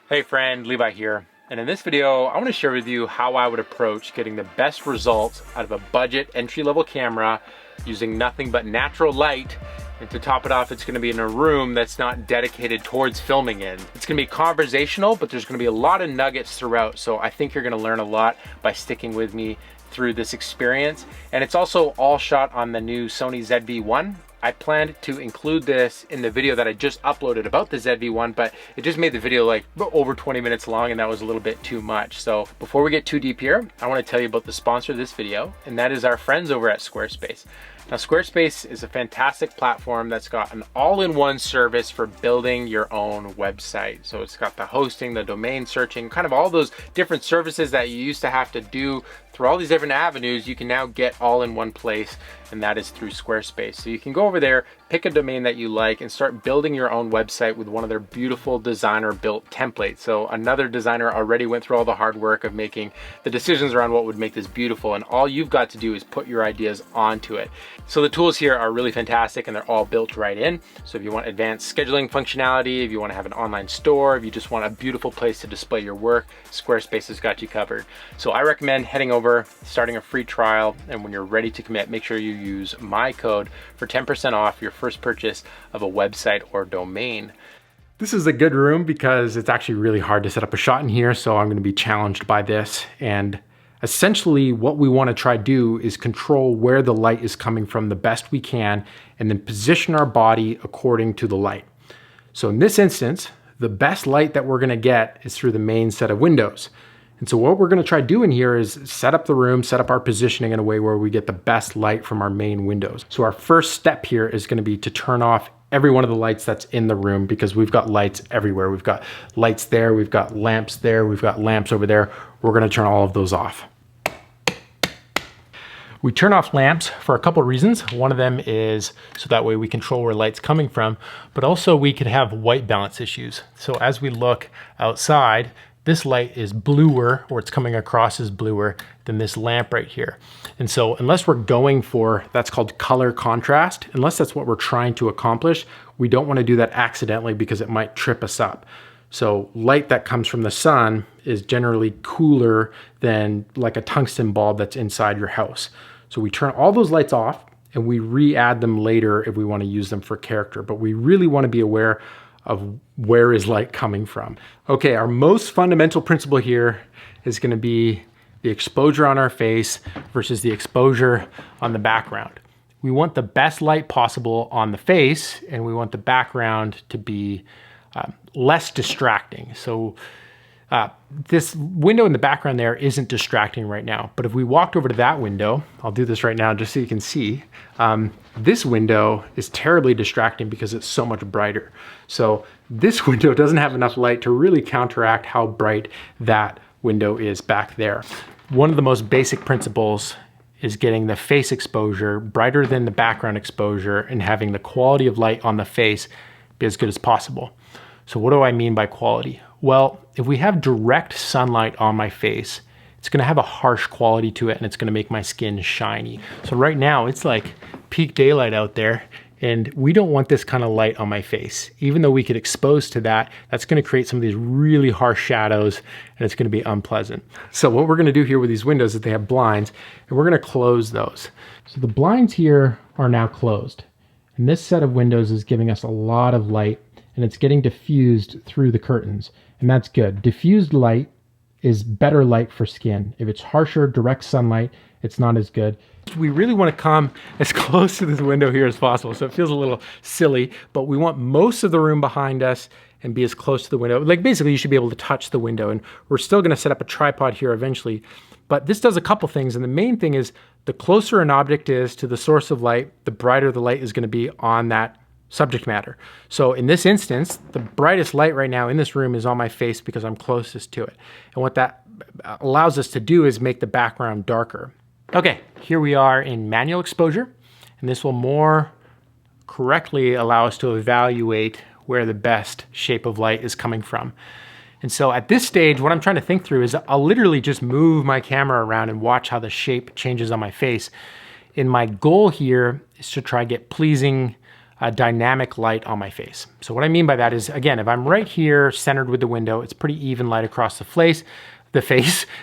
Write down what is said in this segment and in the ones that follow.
Hey friend, Levi here. And in this video, I want to share with you how I would approach getting the best results out of a budget entry-level camera using nothing but natural light. And to top it off, it's going to be in a room that's not dedicated towards filming in. It's going to be conversational, but there's going to be a lot of nuggets throughout. So I think you're going to learn a lot by sticking with me through this experience. And it's also all shot on the new Sony ZV-1. I planned to include this in the video that I just uploaded about the ZV-1, but it just made the video like over 20 minutes long, and that was a little bit too much. So before we get too deep here, I want to tell you about the sponsor of this video, and that is our friends over at Squarespace. Now, Squarespace is a fantastic platform that's got an all-in-one service for building your own website. So it's got the hosting, the domain searching, kind of all those different services that you used to have to do through all these different avenues. You can now get all in one place, and that is through Squarespace. So you can go over there, pick a domain that you like, and start building your own website with one of their beautiful designer-built templates. So another designer already went through all the hard work of making the decisions around what would make this beautiful, and all you've got to do is put your ideas onto it. So the tools here are really fantastic, and they're all built right in. So if you want advanced scheduling functionality, if you want to have an online store, if you just want a beautiful place to display your work, Squarespace has got you covered. So I recommend heading over, starting a free trial, and when you're ready to commit, make sure you use my code for 10% off your first purchase of a website or domain. This is a good room because it's actually really hard to set up a shot in here, so I'm going to be challenged by this. And essentially what we want to try to do is control where the light is coming from the best we can, and then position our body according to the light. So in this instance, the best light that we're going to get is through the main set of windows. And so what we're going to try doing here is set up the room, set up our positioning in a way where we get the best light from our main windows. So our first step here is going to be to turn off every one of the lights that's in the room, because we've got lights everywhere. We've got lights there, we've got lamps there, we've got lamps over there. We're going to turn all of those off. We turn off lamps for a couple of reasons. One of them is so that way we control where light's coming from, but also we could have white balance issues. So as we look outside, this light is bluer, or it's coming across as bluer than this lamp right here. And so unless we're going for, that's called color contrast, unless that's what we're trying to accomplish, we don't want to do that accidentally because it might trip us up. So light that comes from the sun is generally cooler than like a tungsten bulb that's inside your house. So we turn all those lights off and we re-add them later if we want to use them for character, but we really want to be aware of where is light coming from. Okay, our most fundamental principle here is going to be the exposure on our face versus the exposure on the background. We want the best light possible on the face, and we want the background to be less distracting. So this window in the background there isn't distracting right now, but if we walked over to that window, I'll do this right now just so you can see, this window is terribly distracting because it's so much brighter. So this window doesn't have enough light to really counteract how bright that window is back there. One of the most basic principles is getting the face exposure brighter than the background exposure and having the quality of light on the face be as good as possible. So what do I mean by quality? Well, if we have direct sunlight on my face, it's going to have a harsh quality to it, and it's going to make my skin shiny. So right now it's like peak daylight out there, and we don't want this kind of light on my face. Even though we could expose to that, that's going to create some of these really harsh shadows, and it's going to be unpleasant. So what we're going to do here with these windows is they have blinds, and we're going to close those. So the blinds here are now closed, and this set of windows is giving us a lot of light, and it's getting diffused through the curtains, and that's good. Diffused light is better light for skin. If it's harsher, direct sunlight, it's not as good. We really want to come as close to this window here as possible, so it feels a little silly, but we want most of the room behind us and be as close to the window. Like basically you should be able to touch the window, and we're still going to set up a tripod here eventually, but this does a couple things, and the main thing is the closer an object is to the source of light, the brighter the light is going to be on that subject matter. So in this instance, the brightest light right now in this room is on my face because I'm closest to it. And what that allows us to do is make the background darker. Okay, here we are in manual exposure, and this will more correctly allow us to evaluate where the best shape of light is coming from. And so at this stage, what I'm trying to think through is I'll literally just move my camera around and watch how the shape changes on my face. And my goal here is to try to get pleasing dynamic light on my face. So what I mean by that is, again, if I'm right here centered with the window, it's pretty even light across the face,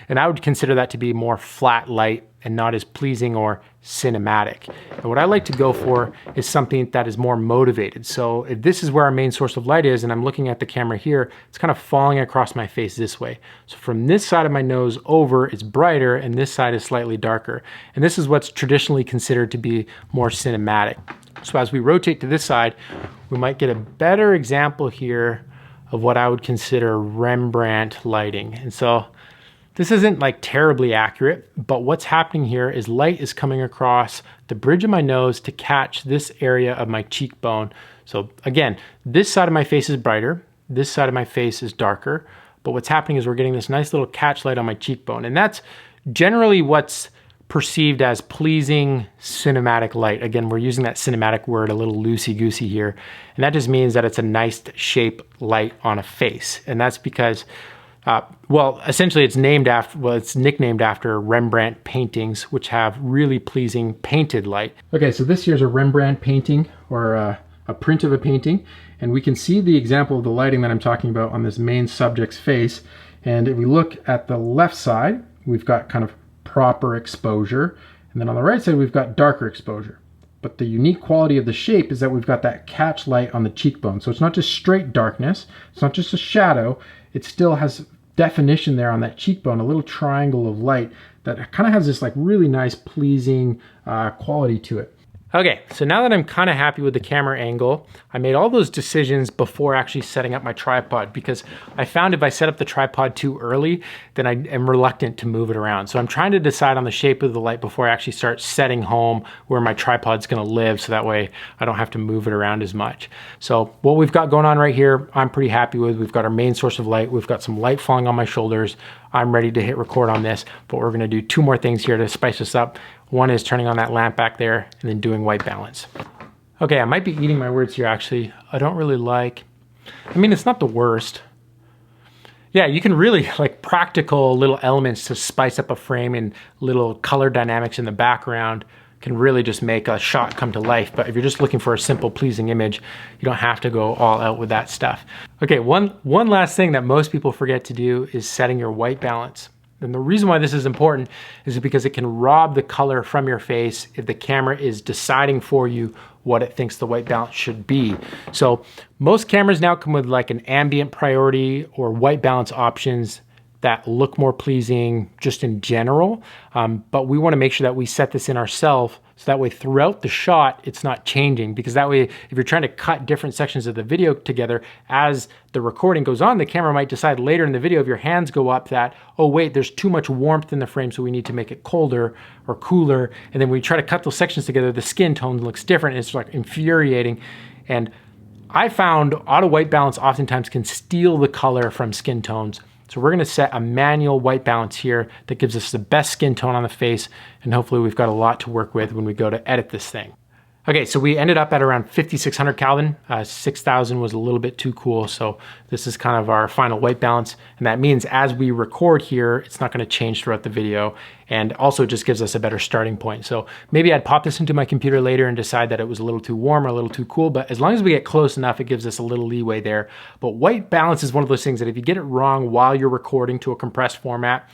and I would consider that to be more flat light and not as pleasing or cinematic. And what I like to go for is something that is more motivated. So if this is where our main source of light is and I'm looking at the camera here, it's kind of falling across my face this way. So from this side of my nose over, it's brighter, and this side is slightly darker. And this is what's traditionally considered to be more cinematic. So as we rotate to this side, we might get a better example here of what I would consider Rembrandt lighting. And so this isn't like terribly accurate, but what's happening here is light is coming across the bridge of my nose to catch this area of my cheekbone. So again, this side of my face is brighter, this side of my face is darker, but what's happening is we're getting this nice little catch light on my cheekbone. And that's generally what's perceived as pleasing cinematic light. Again, we're using that cinematic word a little loosey-goosey here. And that just means that it's a nice shape light on a face. And that's because, well, essentially it's nicknamed after Rembrandt paintings, which have really pleasing painted light. Okay, so this here's a Rembrandt painting, or a print of a painting. And we can see the example of the lighting that I'm talking about on this main subject's face. And if we look at the left side, we've got kind of proper exposure, and then on the right side we've got darker exposure. But the unique quality of the shape is that we've got that catch light on the cheekbone. So it's not just straight darkness, it's not just a shadow, it still has definition there on that cheekbone, a little triangle of light that kind of has this like really nice pleasing quality to it. Okay, so now that I'm kind of happy with the camera angle, I made all those decisions before actually setting up my tripod, because I found if I set up the tripod too early, then I am reluctant to move it around. So I'm trying to decide on the shape of the light before I actually start setting home where my tripod's gonna live, so that way I don't have to move it around as much. So what we've got going on right here, I'm pretty happy with. We've got our main source of light, we've got some light falling on my shoulders. I'm ready to hit record on this, but we're gonna do two more things here to spice this up. One is turning on that lamp back there and then doing white balance. Okay, I might be eating my words here actually. I don't really like, I mean, it's not the worst. Yeah, you can really like practical little elements to spice up a frame, and little color dynamics in the background can really just make a shot come to life. But if you're just looking for a simple, pleasing image, you don't have to go all out with that stuff. Okay, one last thing that most people forget to do is setting your white balance. And the reason why this is important is because it can rob the color from your face if the camera is deciding for you what it thinks the white balance should be. So most cameras now come with like an ambient priority or white balance options that look more pleasing just in general. But we wanna make sure that we set this in ourselves, so that way throughout the shot, it's not changing, because that way, if you're trying to cut different sections of the video together, as the recording goes on, the camera might decide later in the video, if your hands go up, that, oh wait, there's too much warmth in the frame, so we need to make it colder or cooler. And then when we try to cut those sections together, the skin tone looks different. It's like infuriating. And I found auto white balance oftentimes can steal the color from skin tones. So we're gonna set a manual white balance here that gives us the best skin tone on the face, and hopefully we've got a lot to work with when we go to edit this thing. Okay, so we ended up at around 5,600 Kelvin. 6,000 was a little bit too cool, so this is kind of our final white balance, and that means as we record here, it's not gonna change throughout the video, and also just gives us a better starting point. So maybe I'd pop this into my computer later and decide that it was a little too warm or a little too cool, but as long as we get close enough, it gives us a little leeway there. But white balance is one of those things that if you get it wrong while you're recording to a compressed format,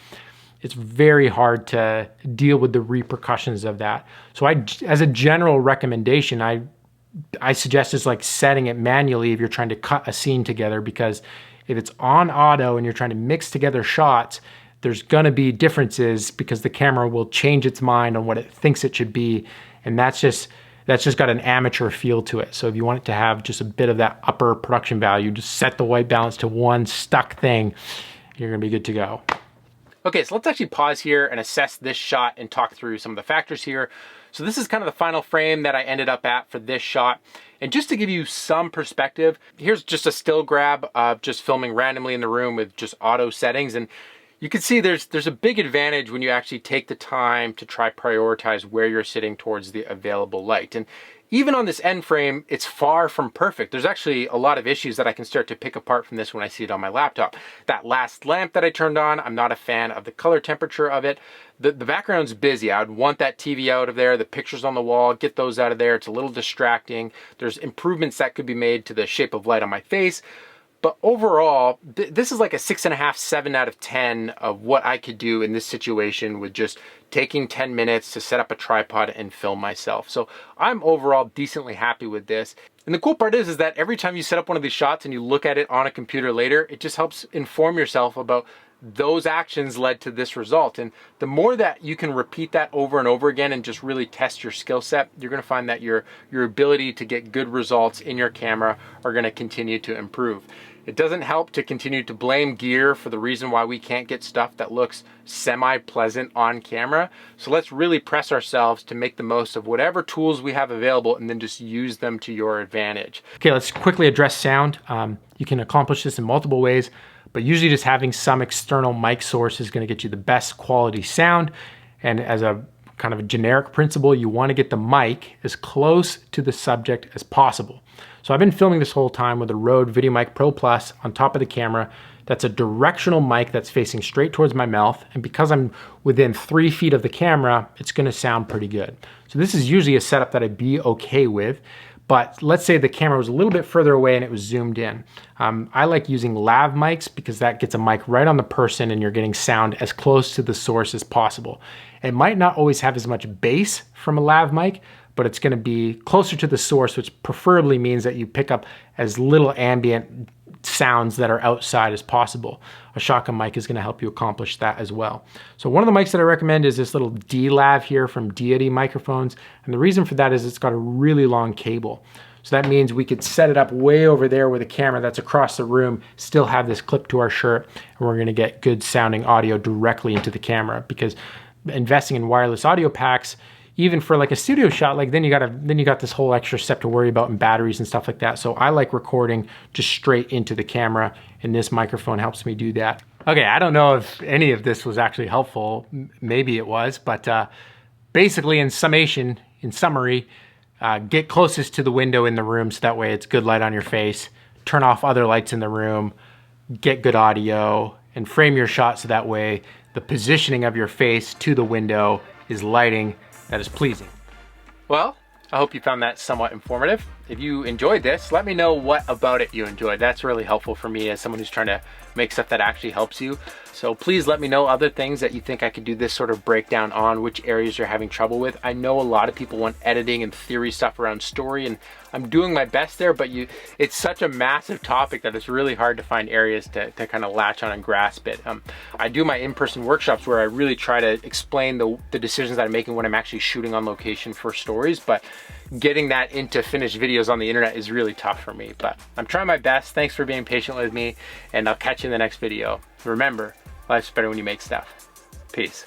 it's very hard to deal with the repercussions of that. So as a general recommendation, I suggest just like setting it manually if you're trying to cut a scene together, because if it's on auto and you're trying to mix together shots, there's gonna be differences because the camera will change its mind on what it thinks it should be. And that's just got an amateur feel to it. So if you want it to have just a bit of that upper production value, just set the white balance to one stuck thing, you're gonna be good to go. Okay, so let's actually pause here and assess this shot and talk through some of the factors here. So this is kind of the final frame that I ended up at for this shot. And just to give you some perspective, here's just a still grab of just filming randomly in the room with just auto settings. And You can see there's a big advantage when you actually take the time to try prioritize where you're sitting towards the available light. And even on this end frame, it's far from perfect. There's actually a lot of issues that I can start to pick apart from this when I see it on my laptop. That last lamp that I turned on, I'm not a fan of the color temperature of it. The background's busy. I would want that TV out of there, the pictures on the wall, get those out of there. It's a little distracting. There's improvements that could be made to the shape of light on my face. But overall, this is like a 6.5, 7 out of 10 of what I could do in this situation with just taking 10 minutes to set up a tripod and film myself. So I'm overall decently happy with this. And the cool part is that every time you set up one of these shots and you look at it on a computer later, it just helps inform yourself about those actions led to this result. And the more that you can repeat that over and over again and just really test your skill set, you're going to find that your ability to get good results in your camera are going to continue to improve. It doesn't help to continue to blame gear for the reason why we can't get stuff that looks semi-pleasant on camera. So let's really press ourselves to make the most of whatever tools we have available and then just use them to your advantage. Okay, let's quickly address sound. You can accomplish this in multiple ways, but usually just having some external mic source is going to get you the best quality sound. And as a kind of a generic principle, you want to get the mic as close to the subject as possible. So I've been filming this whole time with a Rode VideoMic Pro Plus on top of the camera. That's a directional mic that's facing straight towards my mouth. And because I'm within 3 feet of the camera, it's going to sound pretty good. So this is usually a setup that I'd be okay with. But let's say the camera was a little bit further away and it was zoomed in. I like using lav mics because that gets a mic right on the person and you're getting sound as close to the source as possible. It might not always have as much bass from a lav mic, but it's going to be closer to the source, which preferably means that you pick up as little ambient sounds that are outside as possible. A shotgun mic is going to help you accomplish that as well. So one of the mics that I recommend is this little D-Lav here from Deity Microphones. And the reason for that is it's got a really long cable. So that means we could set it up way over there with a camera that's across the room, still have this clip to our shirt, and we're going to get good sounding audio directly into the camera. Because investing in wireless audio packs, even for like a studio shot, like then you got this whole extra step to worry about in batteries and stuff like that. So I like recording just straight into the camera, and this microphone helps me do that. Okay, I don't know if any of this was actually helpful. Maybe it was, but basically in summary, get closest to the window in the room so that way it's good light on your face. Turn off other lights in the room, get good audio, and frame your shot so that way the positioning of your face to the window is lighting that is pleasing. Well, I hope you found that somewhat informative. If you enjoyed this, let me know what about it you enjoyed. That's really helpful for me as someone who's trying to make stuff that actually helps you. So please let me know other things that you think I could do this sort of breakdown on, which areas you're having trouble with. I know a lot of people want editing and theory stuff around story, and I'm doing my best there, but it's such a massive topic that it's really hard to find areas to kind of latch on and grasp it. I do my in-person workshops where I really try to explain the decisions that I'm making when I'm actually shooting on location for stories, but getting that into finished videos on the internet is really tough for me. But I'm trying my best. Thanks for being patient with me, and I'll catch you in the next video. Remember, life's better when you make stuff. Peace.